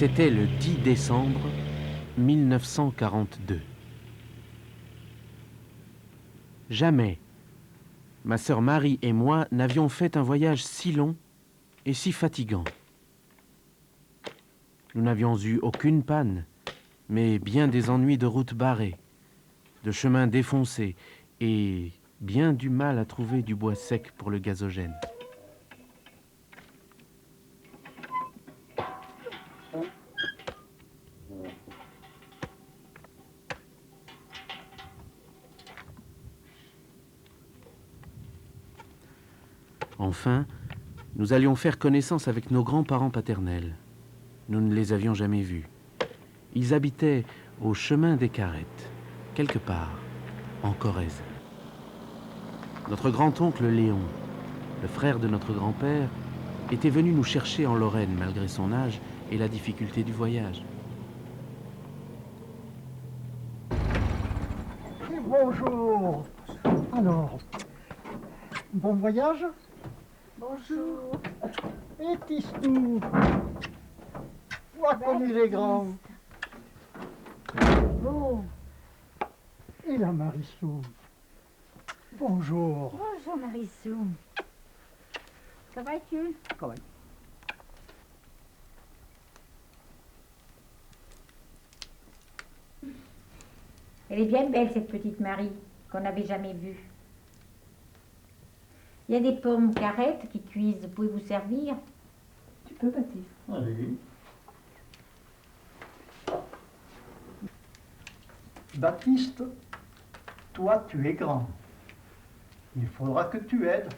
C'était le 10 décembre 1942. Jamais, ma sœur Marie et moi n'avions fait un voyage si long et si fatigant. Nous n'avions eu aucune panne, mais bien des ennuis de routes barrées, de chemins défoncés et bien du mal à trouver du bois sec pour le gazogène. Enfin, nous allions faire connaissance avec nos grands-parents paternels. Nous ne les avions jamais vus. Ils habitaient au chemin des Carrettes, quelque part en Corrèze. Notre grand-oncle Léon, le frère de notre grand-père, était venu nous chercher en Lorraine malgré son âge et la difficulté du voyage. Bonjour. Alors, bon voyage. Bonjour. Et Tistou. Vois comme il est grand. Bon. Et la Marissou. Bonjour. Bonjour Marissou. Ça va-tu? Comment? Elle est bien belle cette petite Marie qu'on n'avait jamais vue. Il y a des pommes carettes qui cuisent. Pouvez-vous servir? Tu peux, Baptiste. Allez. Baptiste, toi tu es grand. Il faudra que tu aides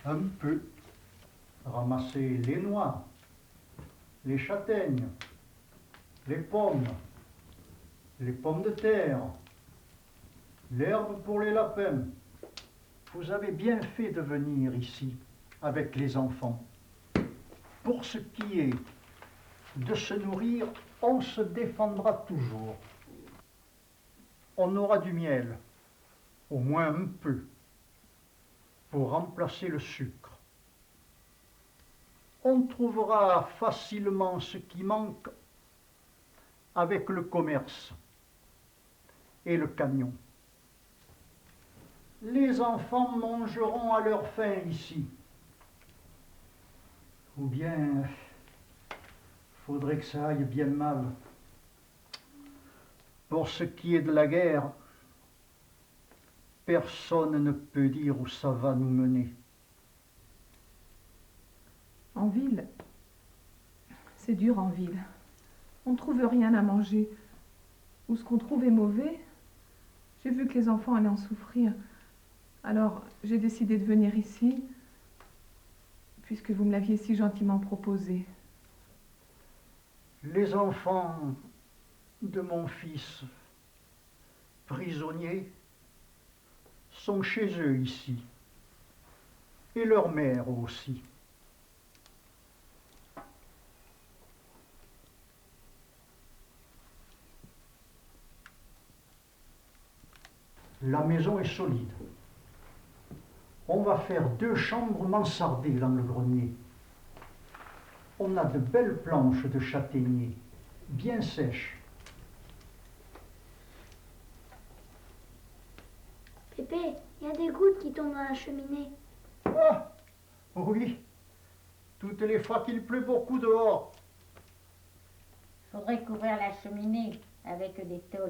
un peu. Ramasser les noix, les châtaignes, les pommes de terre, l'herbe pour les lapins. Vous avez bien fait de venir ici avec les enfants. Pour ce qui est de se nourrir, on se défendra toujours. On aura du miel, au moins un peu, pour remplacer le sucre. On trouvera facilement ce qui manque avec le commerce et le camion. Les enfants mangeront à leur faim ici. Ou bien, faudrait que ça aille bien mal. Pour ce qui est de la guerre, personne ne peut dire où ça va nous mener. En ville, c'est dur en ville. On ne trouve rien à manger. Ou ce qu'on trouve est mauvais. J'ai vu que les enfants allaient en souffrir. Alors, j'ai décidé de venir ici, puisque vous me l'aviez si gentiment proposé. Les enfants de mon fils, prisonniers, sont chez eux ici, et leur mère aussi. La maison est solide. On va faire 2 chambres mansardées dans le grenier. On a de belles planches de châtaignier, bien sèches. Pépé, il y a des gouttes qui tombent dans la cheminée. Ah, oui, toutes les fois qu'il pleut beaucoup dehors. Faudrait couvrir la cheminée avec des tôles.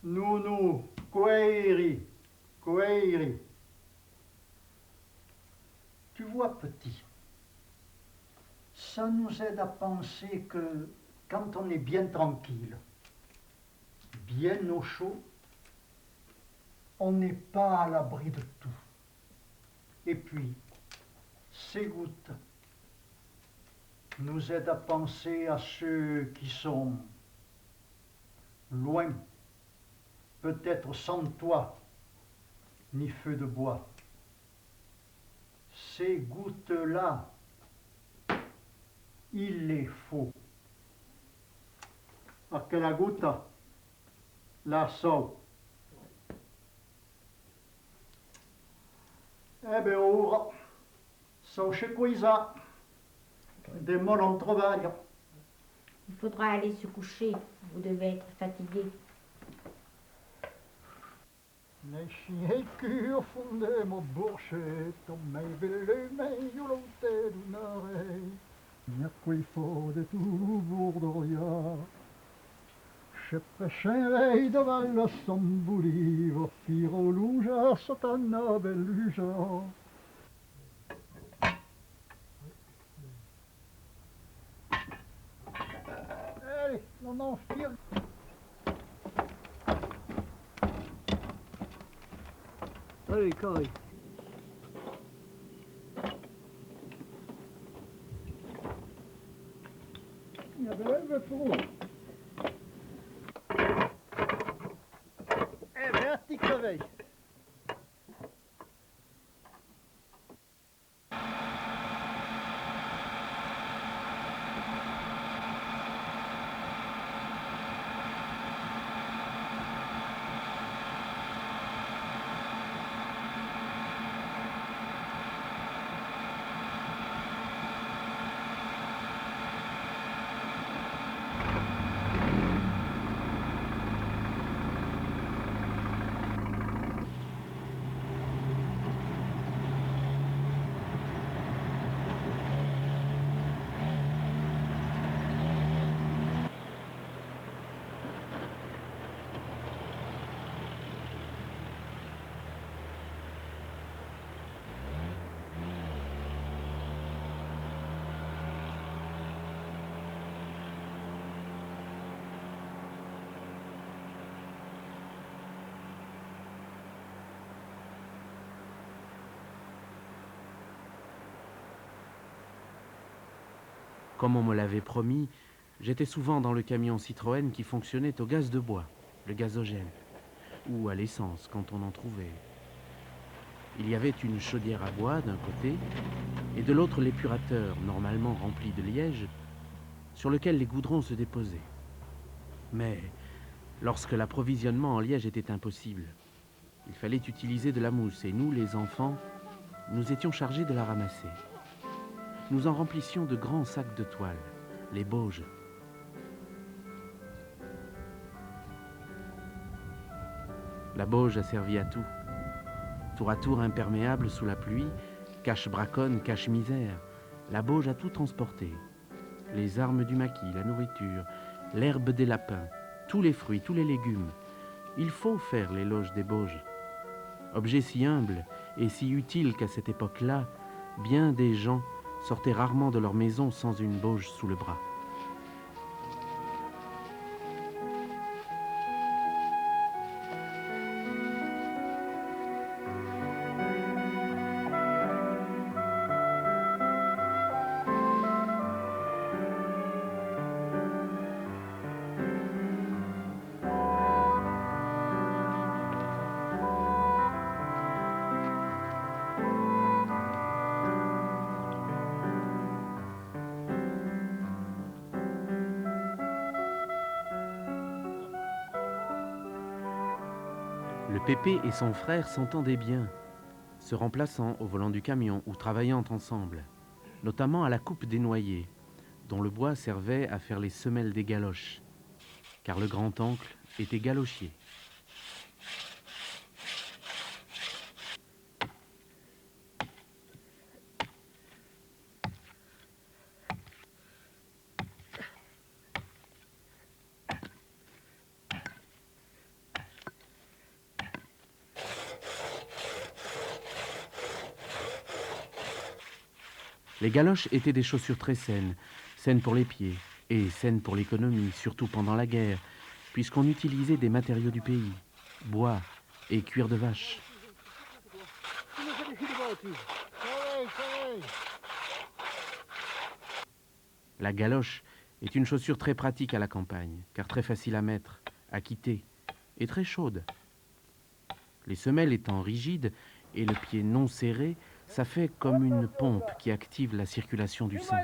Nounou, Kouairi. Tu vois, petit, ça nous aide à penser que quand on est bien tranquille, bien au chaud, on n'est pas à l'abri de tout. Et puis, ces gouttes nous aident à penser à ceux qui sont loin, peut-être sans toit, ni feu de bois. Ces gouttes-là, il les faut. Aquella gutta, la so. Ben ora, so c'è quisa, de mon travail. faudra aller se coucher. Vous devez être fatigué. När tjejkur funde mot borset om mig vill du mig och låt det du näre. Jag kui får det tu border jag. Köper sig de alla som bolivar fyra och loja satana beluja. Allez, on en file. Allez, Kari. Ja, det är väl för. Vertig creveille. Comme on me l'avait promis, j'étais souvent dans le camion Citroën qui fonctionnait au gaz de bois, le gazogène, ou à l'essence quand on en trouvait. Il y avait une chaudière à bois d'un côté et de l'autre l'épurateur, normalement rempli de liège, sur lequel les goudrons se déposaient. Mais lorsque l'approvisionnement en liège était impossible, il fallait utiliser de la mousse et nous, les enfants, nous étions chargés de la ramasser. Nous en remplissions de grands sacs de toile, les bauges. La bauge a servi à tout. Tour à tour imperméable sous la pluie, cache-braconne, cache-misère, la bauge a tout transporté. Les armes du maquis, la nourriture, l'herbe des lapins, tous les fruits, tous les légumes. Il faut faire l'éloge des bauges. Objet si humble et si utile qu'à cette époque-là, bien des gens sortaient rarement de leur maison sans une bauge sous le bras. Le Pépé et son frère s'entendaient bien, se remplaçant au volant du camion ou travaillant ensemble, notamment à la coupe des noyers, dont le bois servait à faire les semelles des galoches, car le grand-oncle était galochier. Les galoches étaient des chaussures très saines, saines pour les pieds et saines pour l'économie, surtout pendant la guerre, puisqu'on utilisait des matériaux du pays, bois et cuir de vache. La galoche est une chaussure très pratique à la campagne, car très facile à mettre, à quitter, et très chaude. Les semelles étant rigides et le pied non serré, ça fait comme une pompe qui active la circulation du sang.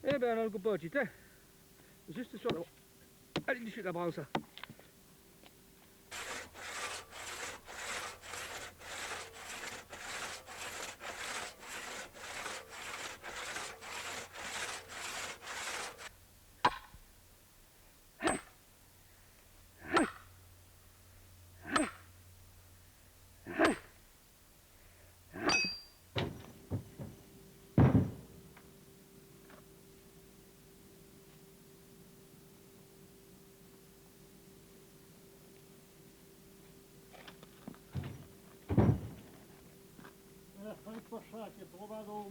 Eh ben, algo pocit, eh? juste sur le... Allez, dessus de la branche.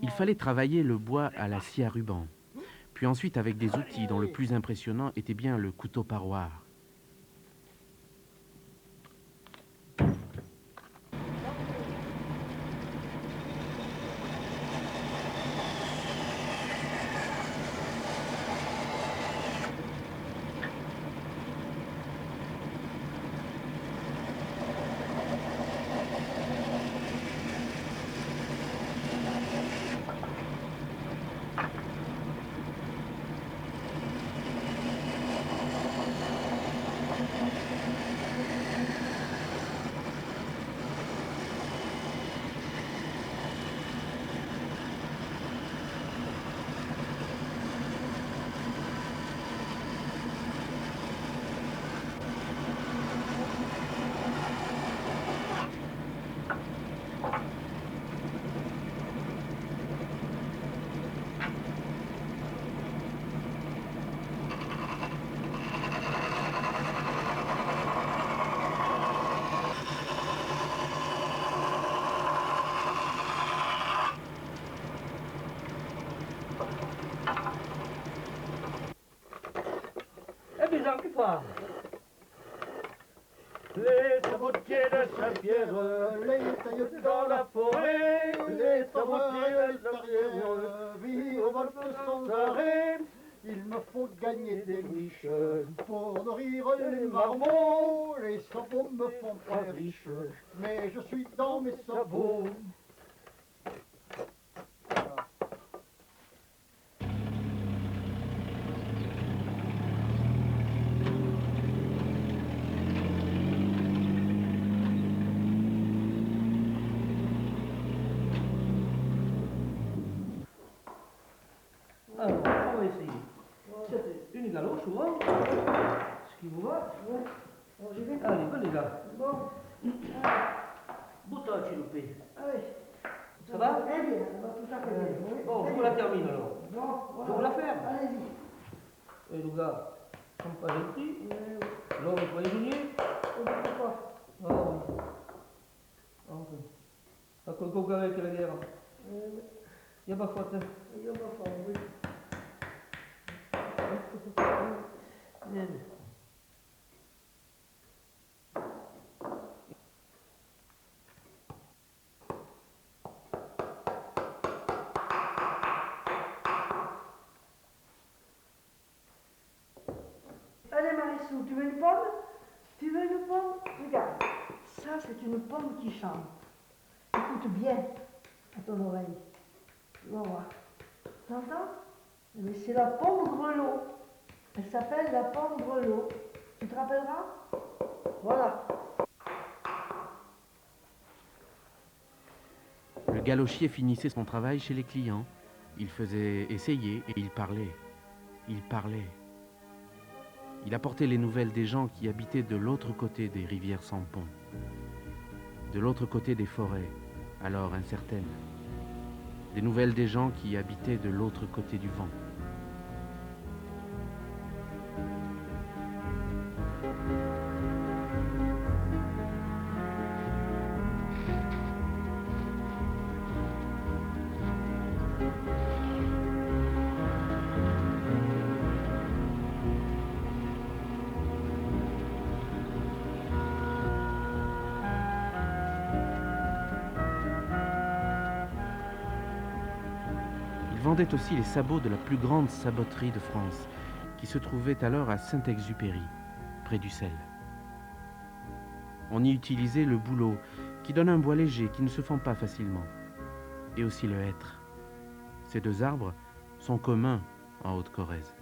Il fallait travailler le bois à la scie à ruban, puis ensuite avec des outils dont le plus impressionnant était bien le couteau paroir. Et bien, qui part? Les sabotiers de Saint-Pierre, Les tailleurs dans la forêt, les sabotiers de de Saint-Pierre, vivent au golfe sans arrêt. Il me faut gagner des riches pour nourrir les marmots. Les sabots me font très riche, mais je suis dans mes sabots. Alors, on va essayer. C'est une galoche, souvent. Ce qui vous va? Allez, venez là. Bouton, s'il vous plaît. Ça va? Bon, je vous la termine alors. Je vous la ferme. Et le gars, comme pas gentil. L'homme est prisonnier. Ah oui. Enfin. Pas que le coca avec la guerre. Il y a pas faute. Bien. Allez Marissou, tu veux une pomme? Tu veux une pomme? Regarde, ça c'est une pomme qui chante. Écoute bien à ton oreille. Tu vas voir. T'entends? Mais c'est la pomme grelot. Elle s'appelle la pomme grelot. Tu te rappelleras? Voilà. Le galochier finissait son travail chez les clients. Il faisait essayer et il parlait. Il parlait. Il apportait les nouvelles des gens qui habitaient de l'autre côté des rivières sans pont, de l'autre côté des forêts, alors incertaines, des nouvelles des gens qui habitaient de l'autre côté du vent. Il vendait aussi les sabots de la plus grande saboterie de France, qui se trouvait alors à Saint-Exupéry, près du sel. On y utilisait le bouleau, qui donne un bois léger qui ne se fend pas facilement, et aussi le hêtre. Ces deux arbres sont communs en Haute-Corrèze.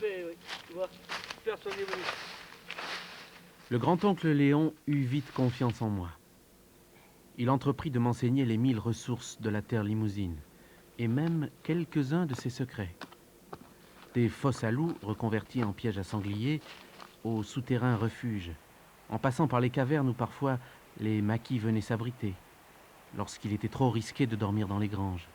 ben oui, tu vois, personne n'est venu. Le grand-oncle Léon eut vite confiance en moi. Il entreprit de m'enseigner les 1000 ressources de la terre limousine, et même quelques-uns de ses secrets. Des fosses à loups reconverties en pièges à sangliers, aux souterrains refuges, en passant par les cavernes où parfois les maquis venaient s'abriter, lorsqu'il était trop risqué de dormir dans les granges.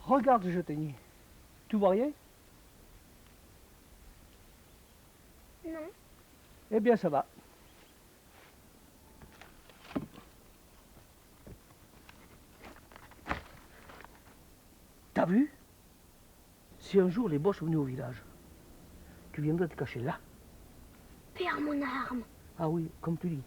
Regarde, je t'ai dit. Tu vois rien? Non. Eh bien, ça va. T'as vu? Si un jour les Boches venaient au village, tu viendrais te cacher là. Perds mon arme. Ah oui, comme tu dis.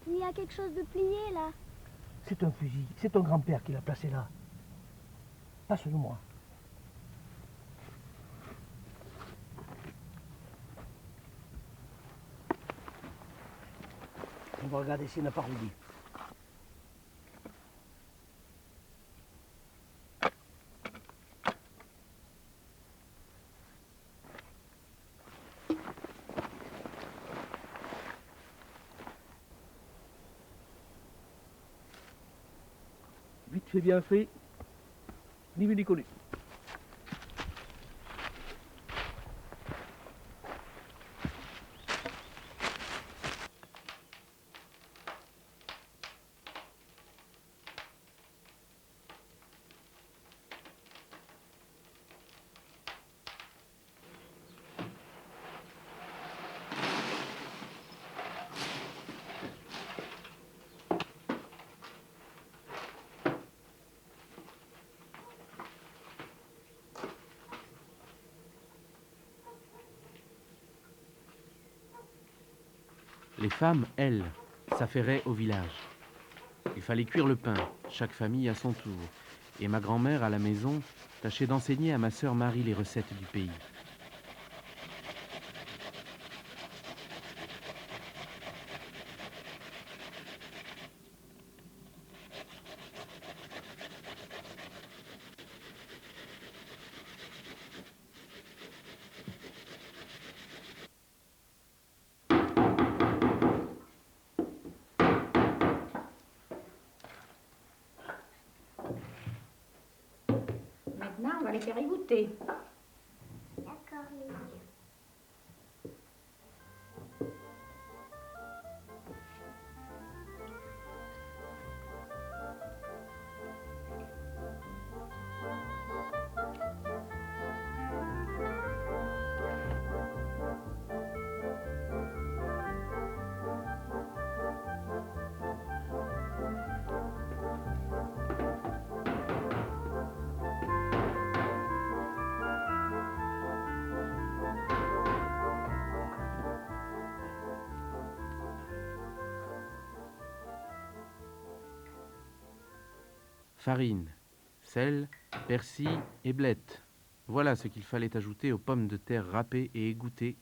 Il y a quelque chose de plié là. C'est un fusil. C'est ton grand-père qui l'a placé là. Passe-le-moi. On va regarder s'il n'a pas roudi. Vite fait, bien fait, ni vu ni connu. Les femmes, elles, s'affairaient au village. Il fallait cuire le pain, chaque famille à son tour. Et ma grand-mère, à la maison, tâchait d'enseigner à ma sœur Marie les recettes du pays. Maintenant, on va les faire égoutter. D'accord, Lily. Farine, sel, persil et blettes. Voilà ce qu'il fallait ajouter aux pommes de terre râpées et égouttées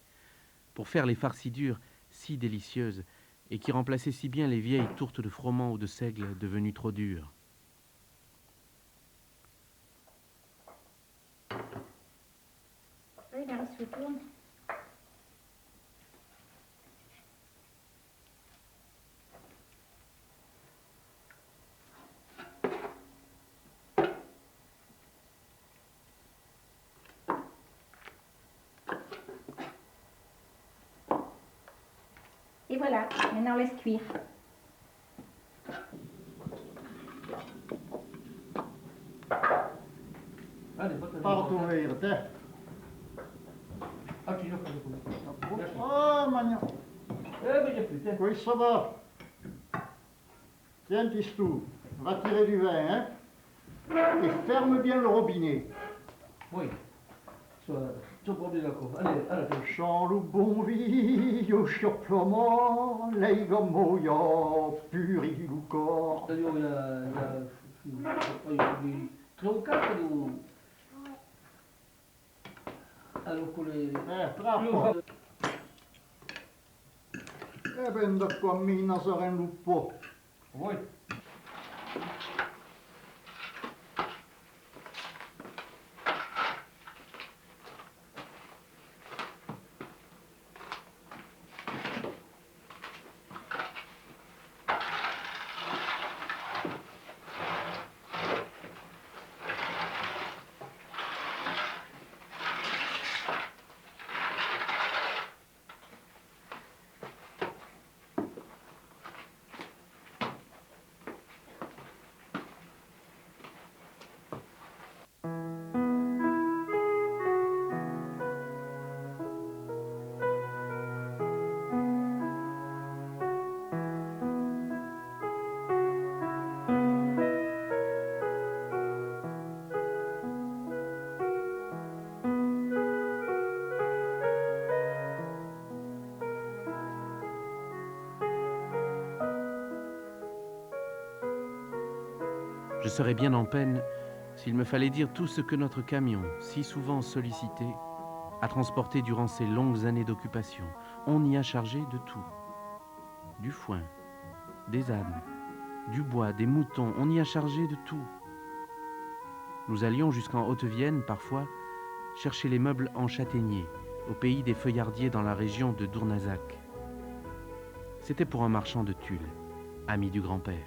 pour faire les farcidures si délicieuses et qui remplaçaient si bien les vieilles tourtes de froment ou de seigle devenues trop dures. Oui, il reste le tourne. Et voilà, maintenant laisse cuire. Allez, va te Parto verde. Ah, tu l'as pas le coup. Oh, magnon. Eh, mais j'ai plus, tiens. Oui, ça va. Tiens, Tistou, va tirer du vin, hein. Et ferme bien le robinet. Oui. Sois pas bien d'accord. Allez, allez. Chant le bon vie, au choplement, leigo moyo, puri lu corps. C'est-à-dire, il y a des troncats, alors pour les... Trappo. E vendo qua mina sarà un lupo. Oui. Je serais bien en peine s'il me fallait dire tout ce que notre camion, si souvent sollicité, a transporté durant ces longues années d'occupation. On y a chargé de tout. Du foin, des ânes, du bois, des moutons, on y a chargé de tout. Nous allions jusqu'en Haute-Vienne, parfois, chercher les meubles en châtaignier, au pays des feuillardiers dans la région de Dournazac. C'était pour un marchand de tulle, ami du grand-père.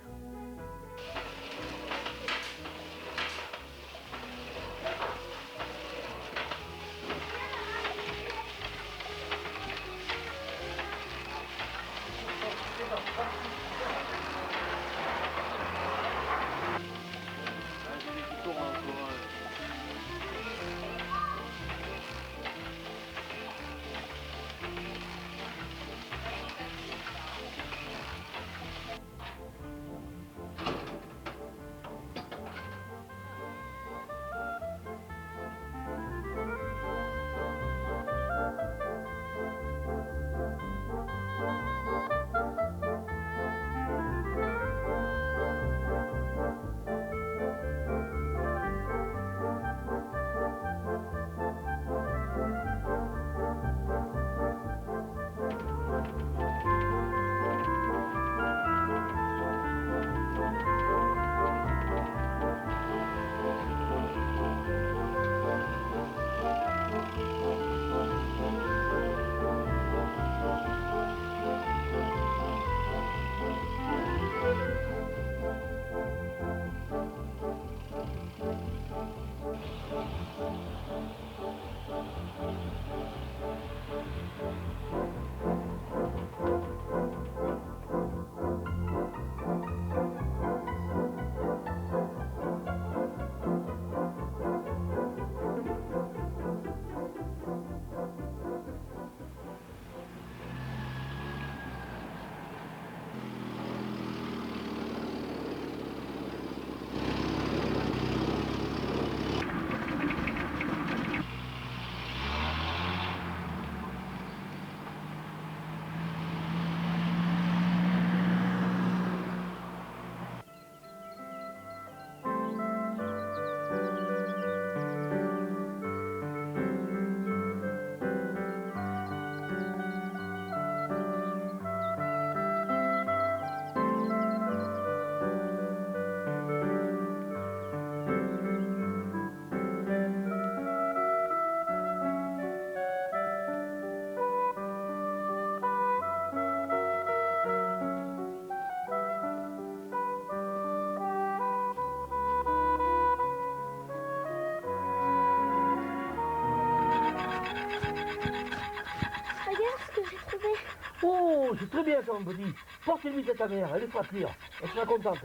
C'est très bien ça, mon petit. Porte une mise à ta mère, elle est fera cuire. Elle sera contente.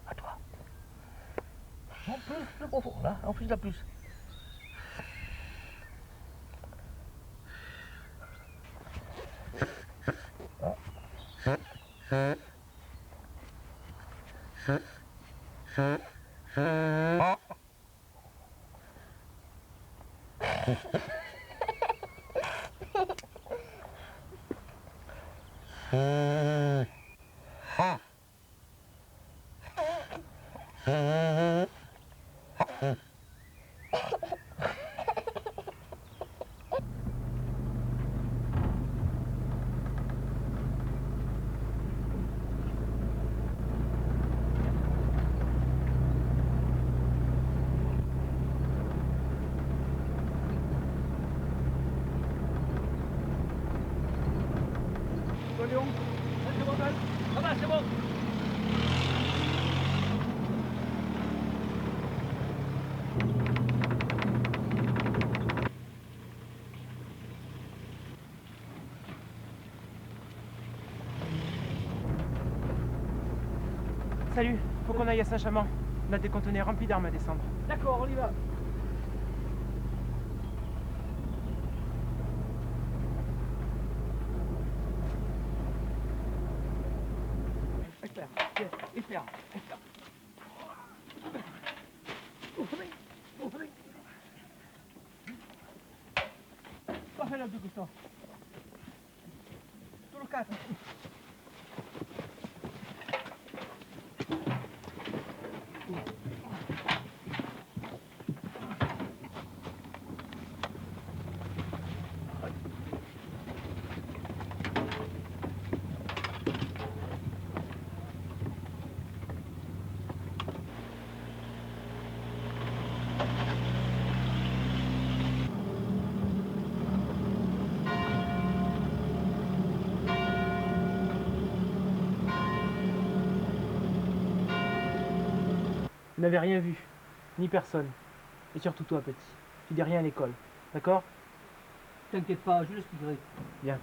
À toi. Non, plus profond, là, en plus la plus. Léon, C'est bon, ça va, c'est bon. Salut, faut qu'on aille à Saint-Chamond. On a des conteneurs remplis d'armes à descendre. D'accord, on y va. Espère, espère. Pas là du coup ça. Tout le 4. Vous n'avez rien vu, ni personne. Et surtout toi, petit. Tu dis rien à l'école, d'accord? T'inquiète pas, je l'expliquerai. Bien.